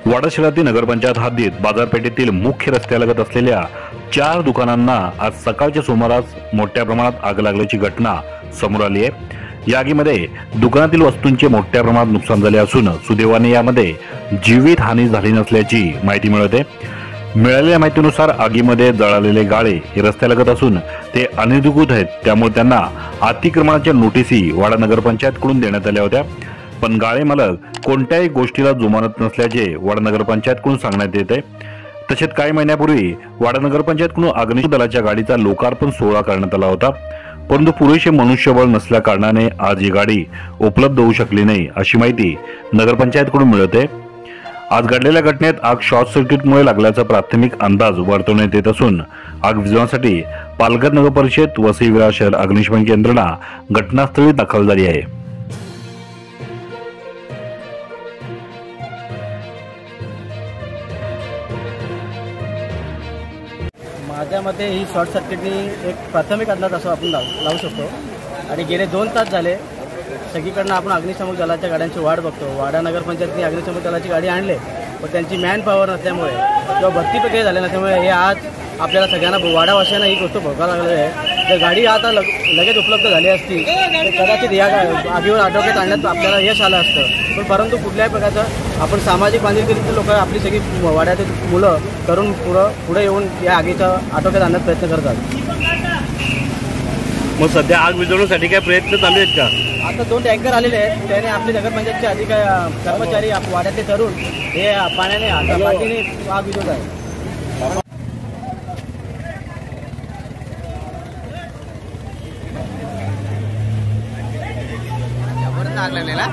वाडा शहरातील नगरपंचायत हद्दीत बाजारपेठेतील मुख्य रस्त्यालगत असलेल्या 4 दुकानांना आज सकाळच्या सुमारास मोठ्या प्रमाणात आग लागल्याची घटना समोर आली आहे। या आगीमध्ये दुकानातील वस्तूंचे मोठ्या प्रमाणात नुकसान झाले असून सुदैवाने यामध्ये जीवित हानी झाली नसल्याची माहिती मिळते। मिळालेल्या माहितीनुसार आगीमध्ये जळालेले गाळे हे रस्त्यालगत असून ते अनधिकृत आहेत, त्यामुळे त्यांना अतिक्रमणाच्या नोटीसी वाडा नगरपंचायतकडून देण्यात आल्या होत्या। पण गाळे मालक कोणत्याही गोष्टीला जुमानत नसल्याचे वाडा नगरपंचायतकडून सांगण्यात येते। तसेच काही महिन्यापूर्वी वाडा नगरपंचायतकडून अग्निशमन दलाच्या गाडीचा लोकार्पण सोहळा करण्यात आला होता, परंतु पुरेसे मनुष्यबळ नसल्या कारणाने आज ही गाडी उपलब्ध होऊ शकली नाही अशी माहिती नगरपंचायतकडून मिळते। आज घडलेल्या घटनेत आग शॉर्ट सर्किटमुळे लागल्याचा प्राथमिक अंदाज वर्तवण्यात येत असून आग विझवण्यासाठी पालघर नगर परिषद वसई विरार शहर अग्निशमन यंत्रणा घटनास्थळी दाखल झाली आहे। माझ्या मते ही शॉर्ट सर्किटनी एक प्राथमिक अंदाज असं आपण लावू शकतो। आणि गेले 2 तास झाले सगळीकडनं आपण अग्निशमन दलाच्या गाड्यांची वाट बघतो। वाडा नगरपंचायतने अग्निशमन दलाची गाडी आणले, पण त्यांची मॅन पॉवर नसल्यामुळे किंवा भरती प्रक्रिया झाल्या नसल्यामुळे हे आज आपल्याला सगळ्यांना वाडावासियांना ही गोष्ट भोगावं लागली आहे। जर गाडी आता लगेच उपलब्ध झाली असती तर कदाचित या आगीवर आटोक्यात आणण्यात आपल्याला यश आलं असतं। पण परंतु कुठल्याही प्रकारचं आपण सामाजिक बांधिलकीचे लोक आपली सगळी वाड्यातील मुलं करून पुढे येऊन या आगीचा आटोक्यात आणण्याचा प्रयत्न करतात। मग सध्या आग विझवण्यासाठी काय प्रयत्न चालू आहेत का? आता 2 टँकर आलेले आहेत, त्याने आपली नगरपंचायतचे अधिकारी कर्मचारी वाड्यातले तरुण हे पाण्याने पाठीने आग विझवत आहे। आग लागलेला